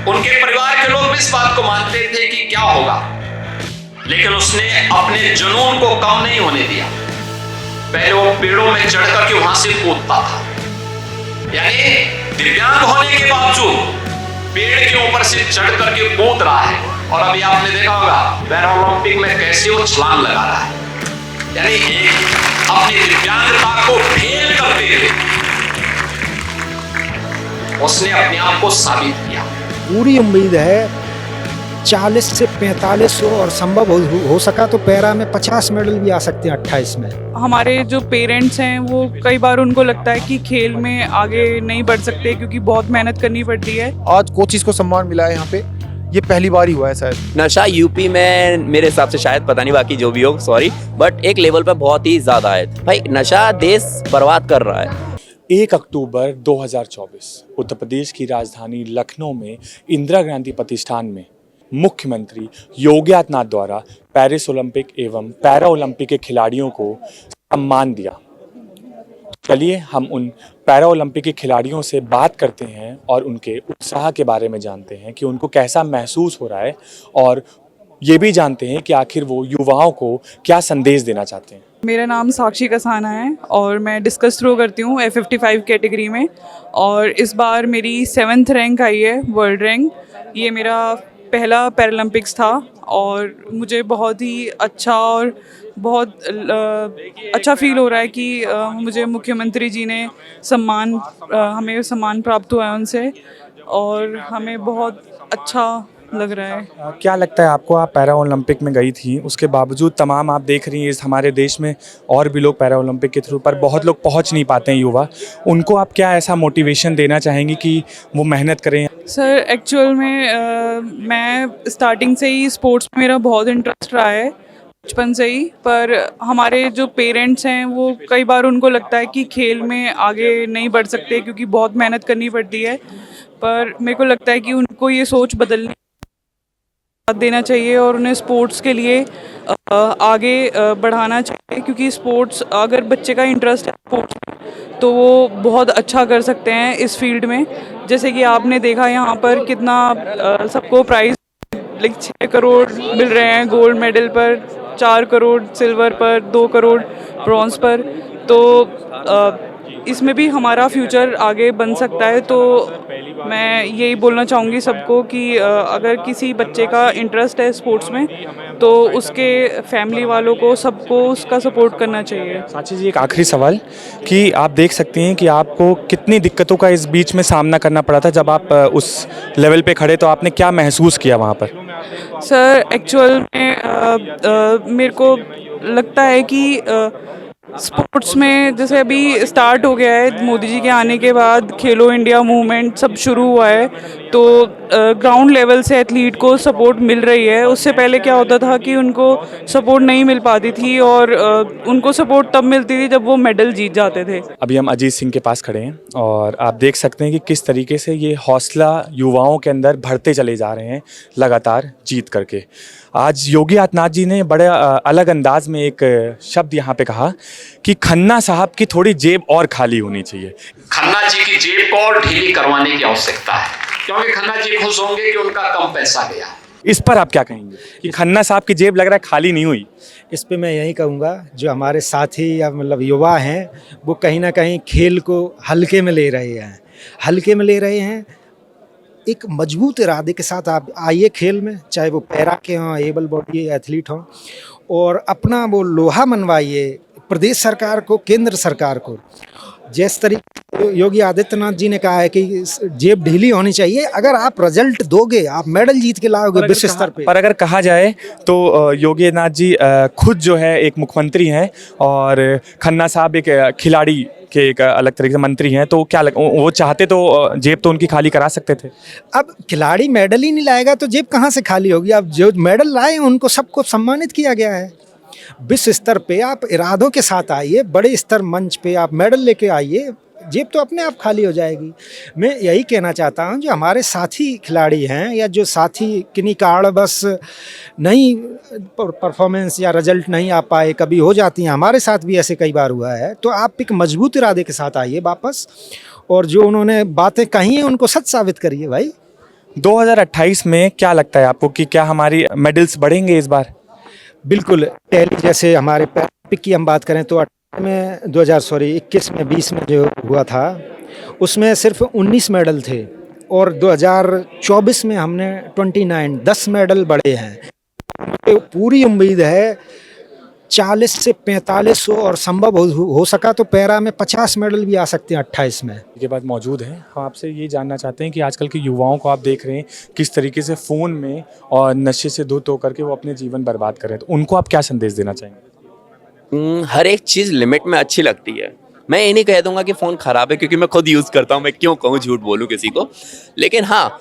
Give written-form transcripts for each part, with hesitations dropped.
उनके परिवार के लोग भी इस बात को मानते थे कि क्या होगा, लेकिन उसने अपने जुनून को कम नहीं होने दिया। पहले वो पेड़ों में चढ़कर के वहां से कूदता था, यानी दिव्यांग होने के बावजूद पेड़ के ऊपर से चढ़ करके कूद रहा है। और अभी आपने देखा होगा पैरा ओलंपिक में कैसे वो छलांग लगा रहा है, यानी एक अपनी दिव्यांगता को फेल करते हुए उसने अपने आप को साबित किया। पूरी उम्मीद है 40 से 45 और संभव हो सका तो पैरा में 50 मेडल भी आ सकते हैं 28 में। हमारे जो पेरेंट्स हैं वो कई बार उनको लगता है कि खेल में आगे नहीं बढ़ सकते क्योंकि बहुत मेहनत करनी पड़ती है। आज कोचिज को सम्मान मिला है यहाँ पे, ये पहली बार ही हुआ है शायद। नशा यूपी में मेरे हिसाब से शायद, पता नहीं बाकी जो भी हो, सॉरी, बट एक लेवल पे बहुत ही ज्यादा है भाई। नशा देश बर्बाद कर रहा है। 1 अक्टूबर 2024 उत्तर प्रदेश की राजधानी लखनऊ में इंदिरा गांधी प्रतिष्ठान में मुख्यमंत्री योगी आदित्यनाथ द्वारा पेरिस ओलंपिक एवं पैरा ओलंपिक के खिलाड़ियों को सम्मान दिया। चलिए हम उन पैरा ओलंपिक के खिलाड़ियों से बात करते हैं और उनके उत्साह के बारे में जानते हैं कि उनको कैसा महसूस हो रहा है, और ये भी जानते हैं कि आखिर वो युवाओं को क्या संदेश देना चाहते हैं। मेरा नाम साक्षी कसाना है और मैं डिस्कस थ्रो करती हूँ F55 कैटेगरी में, और इस बार मेरी 7th रैंक आई है, वर्ल्ड रैंक। ये मेरा पहला पैरालंपिक्स था और मुझे बहुत ही अच्छा और बहुत अच्छा फील हो रहा है कि मुझे मुख्यमंत्री जी ने हमें सम्मान प्राप्त हुआ है उनसे, और हमें बहुत अच्छा लग रहा है। क्या लगता है आपको, आप पैरा ओलंपिक में गई थी, उसके बावजूद तमाम आप देख रही हैं इस हमारे देश में और भी लोग पैरा ओलंपिक के थ्रू पर बहुत लोग पहुंच नहीं पाते हैं, युवा, उनको आप क्या ऐसा मोटिवेशन देना चाहेंगी कि वो मेहनत करें? सर एक्चुअल में मैं स्टार्टिंग से ही स्पोर्ट्स में मेरा बहुत इंटरेस्ट रहा है, बचपन से ही। पर हमारे जो पेरेंट्स हैं वो कई बार उनको लगता है कि खेल में आगे नहीं बढ़ सकते क्योंकि बहुत मेहनत करनी पड़ती है। पर मेरे को लगता है कि उनको ये सोच बदलनी देना चाहिए और उन्हें स्पोर्ट्स के लिए आगे बढ़ाना चाहिए, क्योंकि स्पोर्ट्स, अगर बच्चे का इंटरेस्ट है स्पोर्ट्स में तो वो बहुत अच्छा कर सकते हैं इस फील्ड में। जैसे कि आपने देखा यहाँ पर कितना सबको प्राइज़ 6 करोड़ मिल रहे हैं गोल्ड मेडल पर, 4 करोड़ सिल्वर पर, 2 करोड़ ब्रॉन्ज पर। तो इसमें भी हमारा फ्यूचर आगे बन सकता है। तो मैं यही बोलना चाहूँगी सबको कि अगर किसी बच्चे का इंटरेस्ट है स्पोर्ट्स में तो उसके फैमिली वालों को, सबको उसका सपोर्ट करना चाहिए। साक्षी जी, एक आखिरी सवाल कि आप देख सकते हैं कि आपको कितनी दिक्कतों का इस बीच में सामना करना पड़ा था जब आप उस लेवल पे खड़े, तो आपने क्या महसूस किया वहाँ पर? सर एक्चुअल में मेरे को लगता है कि स्पोर्ट्स में जैसे अभी स्टार्ट हो गया है, मोदी जी के आने के बाद खेलो इंडिया मूवमेंट सब शुरू हुआ है, तो ग्राउंड लेवल से एथलीट को सपोर्ट मिल रही है। उससे पहले क्या होता था कि उनको सपोर्ट नहीं मिल पाती थी, और उनको सपोर्ट तब मिलती थी जब वो मेडल जीत जाते थे। अभी हम अजीत सिंह के पास खड़े हैं और आप देख सकते हैं कि किस तरीके से ये हौसला युवाओं के अंदर भरते चले जा रहे हैं लगातार जीत करके। आज योगी आदित्यनाथ जी ने बड़े अलग अंदाज में एक शब्द यहाँ पे कहा कि खन्ना साहब की थोड़ी जेब और खाली होनी चाहिए। खन्ना जी की जेब को और ढीली करवाने की आवश्यकता है, क्योंकि खन्ना जी खुश होंगे कि उनका कम पैसा गया। इस पर आप क्या कहेंगे कि खन्ना साहब की जेब लग रहा है खाली नहीं हुई? इस पे मैं यही कहूँगा, जो हमारे साथी या मतलब युवा हैं वो कहीं ना कहीं खेल को हल्के में ले रहे हैं। एक मजबूत इरादे के साथ आप आइए खेल में, चाहे वो पैरा के हों, एबल बॉडी एथलीट हों, और अपना वो लोहा मनवाइए प्रदेश सरकार को, केंद्र सरकार को। जिस तरीके योगी आदित्यनाथ जी ने कहा है कि जेब ढीली होनी चाहिए, अगर आप रिजल्ट दोगे, आप मेडल जीत के लाओगे विश्व स्तर पे। पर अगर कहा जाए तो योगी आदित्यनाथ जी खुद जो है एक मुख्यमंत्री हैं और खन्ना साहब एक खिलाड़ी के एक अलग तरीके से मंत्री हैं, तो क्या वो चाहते तो जेब तो उनकी खाली करा सकते थे। अब खिलाड़ी मेडल ही नहीं लाएगा तो जेब कहाँ से खाली होगी? अब जो मेडल लाए उनको सबको सम्मानित किया गया है विश्व स्तर पे। आप इरादों के साथ आइए, बड़े स्तर मंच पे आप मेडल लेके आइए, जेब तो अपने आप खाली हो जाएगी। मैं यही कहना चाहता हूं, जो हमारे साथी खिलाड़ी हैं या जो साथी किन्हीं कारण बस नहीं परफॉर्मेंस या रिजल्ट नहीं आ पाए, कभी हो जाती हैं, हमारे साथ भी ऐसे कई बार हुआ है, तो आप एक मजबूत इरादे के साथ आइए वापस, और जो उन्होंने बातें कही हैं उनको सच साबित करिए भाई। 2028 में क्या लगता है आपको कि क्या हमारी मेडल्स बढ़ेंगे इस बार? बिल्कुल टैली जैसे हमारे पैरालंपिक की हम बात करें तो 18 में 21 में 20 में जो हुआ था उसमें सिर्फ 19 मेडल थे और 2024 में हमने 10 मेडल बढ़े हैं। मुझे पूरी उम्मीद है 40 से 45 और संभव हो सका तो पैरा में 50 मेडल भी आ सकते हैं 28 में। के बाद मौजूद हैं, हम आपसे ये जानना चाहते हैं कि आजकल के युवाओं को आप देख रहे हैं किस तरीके से फ़ोन में और नशे से धुत होकर के वो अपने जीवन बर्बाद कर रहे हैं, तो उनको आप क्या संदेश देना चाहेंगे? हर एक चीज़ लिमिट में अच्छी लगती है। मैं ये नहीं कह दूंगा कि फ़ोन ख़राब है, क्योंकि मैं खुद यूज़ करता हूँ, मैं क्यों कहूँ, झूठ बोलूँ किसी को। लेकिन हाँ,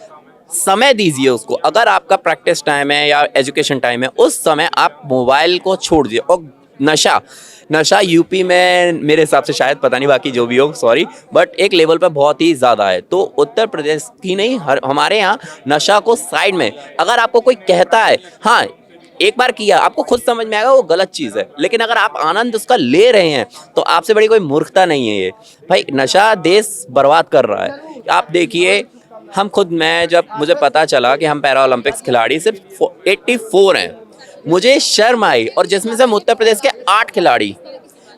समय दीजिए उसको। अगर आपका प्रैक्टिस टाइम है या एजुकेशन टाइम है, उस समय आप मोबाइल को छोड़ दीजिए। और नशा यूपी में मेरे हिसाब से, शायद पता नहीं बाकी जो भी हो, सॉरी, बट एक लेवल पे बहुत ही ज़्यादा है। तो उत्तर प्रदेश की नहीं, हमारे यहाँ नशा को साइड में, अगर आपको कोई कहता है हाँ एक बार किया, आपको खुद समझ में आएगा वो गलत चीज़ है, लेकिन अगर आप आनंद उसका ले रहे हैं तो आपसे बड़ी कोई मूर्खता नहीं है ये। भाई नशा देश बर्बाद कर रहा है। आप देखिए, हम खुद, मैं जब मुझे पता चला कि हम पैरा ओलंपिक्स खिलाड़ी सिर्फ 84 हैं, मुझे शर्म आई। और जिसमें से हम उत्तर प्रदेश के 8 खिलाड़ी,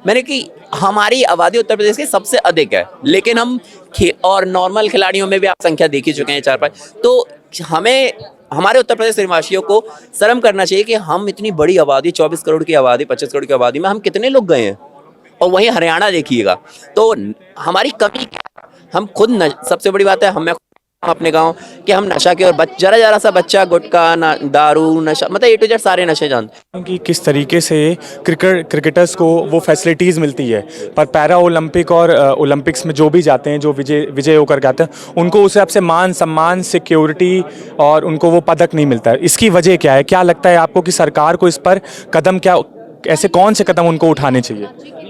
मैंने कि हमारी आबादी उत्तर प्रदेश की सबसे अधिक है, लेकिन हम और नॉर्मल खिलाड़ियों में भी आप संख्या देख ही चुके हैं 4-5। तो हमें, हमारे उत्तर प्रदेश निवासियों को शर्म करना चाहिए कि हम इतनी बड़ी आबादी, 24 करोड़ की आबादी, 25 करोड़ की आबादी में हम कितने लोग गए हैं। और वहीं हरियाणा देखिएगा, तो हमारी कमी क्या है? हम खुद सबसे बड़ी बात है, हमें अपने गांव कि हम नशा की और जरा सा बच्चा गुटखा, दारू, नशा, मतलब ए टू जेड सारे नशे जानते हैं। कि किस तरीके से क्रिकेटर्स को वो फैसिलिटीज़ मिलती है, पर पैरा ओलंपिक और ओलंपिक्स में जो भी जाते हैं, जो विजय होकर के आते हैं, उनको उस हिसाब से मान सम्मान, सिक्योरिटी और उनको वो पदक नहीं मिलता है। इसकी वजह क्या है? क्या लगता है आपको कि सरकार को इस पर कदम, क्या ऐसे कौन से कदम उनको उठाने चाहिए?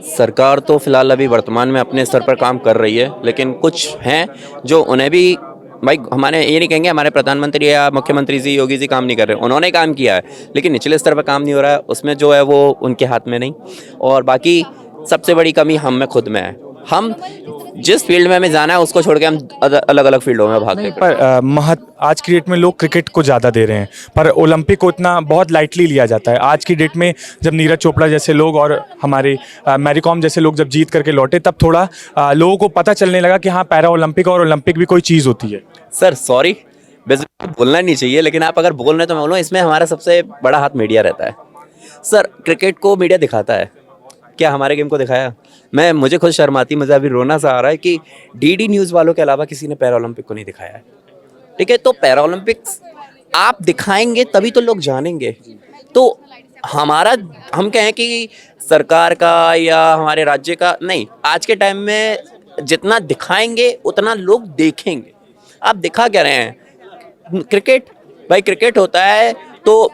सरकार तो फिलहाल अभी वर्तमान में अपने स्तर पर काम कर रही है, लेकिन कुछ हैं जो उन्हें भी, भाई हमारे ये नहीं कहेंगे हमारे प्रधानमंत्री या मुख्यमंत्री जी, योगी जी काम नहीं कर रहे, उन्होंने काम किया है, लेकिन निचले स्तर पर काम नहीं हो रहा है, उसमें जो है वो उनके हाथ में नहीं। और बाकी सबसे बड़ी कमी हम में खुद में है। हम जिस फील्ड में हमें जाना है उसको छोड़ के हम अलग अलग फील्डों में भागते हैं। पर आज की डेट में लोग क्रिकेट को ज़्यादा दे रहे हैं, पर ओलंपिक को इतना बहुत लाइटली लिया जाता है। आज की डेट में जब नीरज चोपड़ा जैसे लोग और हमारे मैरी कॉम जैसे लोग जब जीत करके लौटे, तब थोड़ा लोगों को पता चलने लगा कि हाँ, पैरा ओलंपिक और ओलंपिक भी कोई चीज़ होती है। सर सॉरी, बोलना नहीं चाहिए, लेकिन आप अगर बोल रहे हैं तो मैं बोलूँ, इसमें हमारा सबसे बड़ा हाथ मीडिया रहता है। सर क्रिकेट को मीडिया दिखाता है, क्या हमारे गेम को दिखाया? मुझे खुद शर्म आती, मुझे अभी रोना सा आ रहा है कि डीडी न्यूज़ वालों के अलावा किसी ने पैरा ओलंपिक को नहीं दिखाया है। ठीक है, तो पैरा ओलंपिक्स आप दिखाएंगे तभी तो लोग जानेंगे। तो हम कहें कि सरकार का या हमारे राज्य का नहीं, आज के टाइम में जितना दिखाएंगे उतना लोग देखेंगे। आप दिखा क्या रहे हैं? क्रिकेट, भाई क्रिकेट होता है तो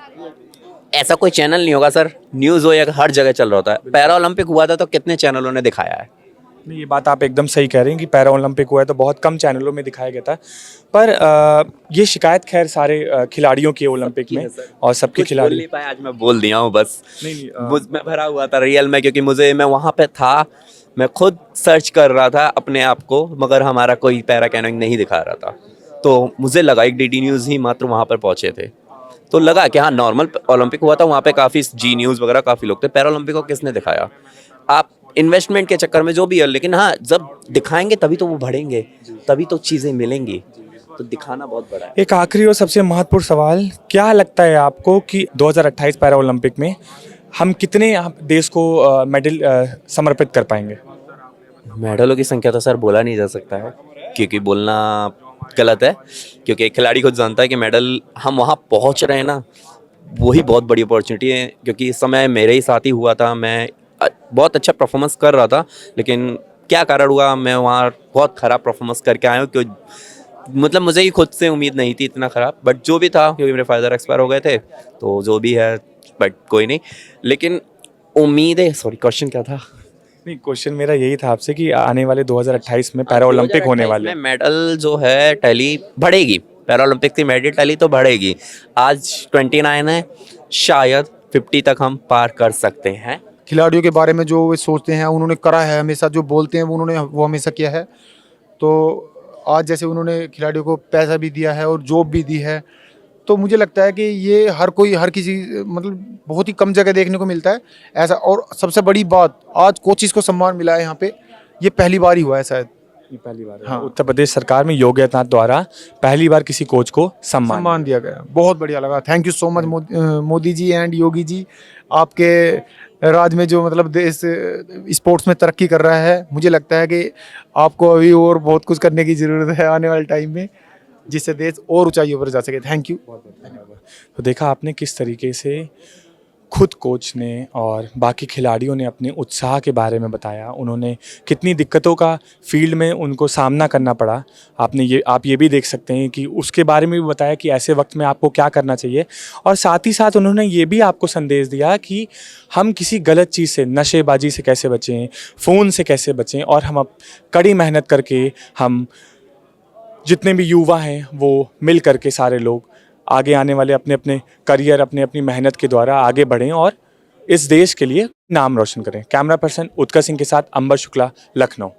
ऐसा कोई चैनल नहीं होगा सर, न्यूज़ हो या हर जगह चल रहा होता है। पैरा ओलंपिक हुआ था तो कितने चैनलों ने दिखाया है? नहीं, ये बात आप एकदम सही कह रहे हैं कि पैरा ओलंपिक हुआ है तो बहुत कम चैनलों में दिखाया गया था। पर ये शिकायत खैर सारे खिलाड़ियों की ओलंपिक में, और सबके खिलाड़ी बोल नहीं पाए, आज मैं बोल दिया हूँ बस। नहीं, मैं भरा हुआ था रियल में, क्योंकि मैं वहाँ पे था, मैं खुद सर्च कर रहा था अपने आप को, मगर हमारा कोई पैरा कैनोइंग नहीं दिखा रहा था। तो मुझे लगा एक डीडी न्यूज़ ही मात्र वहाँ पर पहुँचे थे, तो लगा कि हाँ नॉर्मल ओलंपिक हुआ था, वहाँ पे काफ़ी जी न्यूज़ वगैरह काफ़ी लोग थे। पैरा ओलंपिक को किसने दिखाया? आप इन्वेस्टमेंट के चक्कर में जो भी है, लेकिन हाँ जब दिखाएंगे तभी तो वो बढ़ेंगे, तभी तो चीज़ें मिलेंगी। तो दिखाना बहुत बड़ा है। एक आखिरी और सबसे महत्वपूर्ण सवाल, क्या लगता है आपको कि 2028 पैरा ओलंपिक में हम कितने देश को मेडल समर्पित कर पाएंगे? मेडलों की संख्या तो सर बोला नहीं जा सकता है, क्योंकि बोलना गलत है, क्योंकि एक खिलाड़ी खुद जानता है कि मेडल हम वहाँ पहुँच रहे हैं ना, वही बहुत बड़ी अपॉर्चुनिटी है। क्योंकि इस समय मेरे ही साथ ही हुआ था, मैं बहुत अच्छा परफॉर्मेंस कर रहा था, लेकिन क्या कारण हुआ, मैं वहाँ बहुत ख़राब परफॉर्मेंस करके आया हूँ। क्यों, मतलब मुझे ही खुद से उम्मीद नहीं थी इतना ख़राब, बट जो भी था, क्योंकि मेरे फादर एक्सपायर हो गए थे, तो जो भी है, बट कोई नहीं। लेकिन उम्मीद है, सॉरी क्वेश्चन क्या था? नहीं, क्वेश्चन मेरा यही था आपसे कि आने वाले 2028 में पैरा ओलंपिक होने वाले, मेडल जो है टैली बढ़ेगी, पैरा ओलंपिक की मेडल टैली तो बढ़ेगी। आज 29 है, शायद 50 तक हम पार कर सकते हैं। खिलाड़ियों के बारे में जो वे सोचते हैं, उन्होंने करा है, हमेशा जो बोलते हैं वो हमेशा किया है। तो आज जैसे उन्होंने खिलाड़ियों को पैसा भी दिया है और जॉब भी दी है, तो मुझे लगता है कि ये हर किसी मतलब बहुत ही कम जगह देखने को मिलता है ऐसा। और सबसे बड़ी बात, आज कोचिज को सम्मान मिला है यहाँ पे, ये पहली बार ही हुआ है शायद। ये पहली बार है। हाँ। उत्तर प्रदेश सरकार में योगी आदित्यनाथ द्वारा पहली बार किसी कोच को सम्मान दिया गया, बहुत बढ़िया लगा। Thank you so much Modi ji and Yogi ji, आपके राज में जो मतलब देश स्पोर्ट्स में तरक्की कर रहा है, मुझे लगता है कि आपको अभी और बहुत कुछ करने की ज़रूरत है आने वाले टाइम में, जिससे देश और ऊंचाइयों पर जा सके। Thank you. तो देखा आपने किस तरीके से खुद कोच ने और बाकी खिलाड़ियों ने अपने उत्साह के बारे में बताया, उन्होंने कितनी दिक्कतों का फील्ड में उनको सामना करना पड़ा। आप ये भी देख सकते हैं कि उसके बारे में भी बताया कि ऐसे वक्त में आपको क्या करना चाहिए, और साथ ही साथ उन्होंने ये भी आपको संदेश दिया कि हम किसी गलत चीज़ से, नशेबाजी से कैसे बचें, फ़ोन से कैसे बचें, और हम अब कड़ी मेहनत करके, हम जितने भी युवा हैं वो मिल करके सारे लोग आगे आने वाले अपने अपने करियर, अपने अपनी मेहनत के द्वारा आगे बढ़ें और इस देश के लिए नाम रोशन करें। कैमरा पर्सन उत्कर्ष सिंह के साथ अंबर शुक्ला, लखनऊ।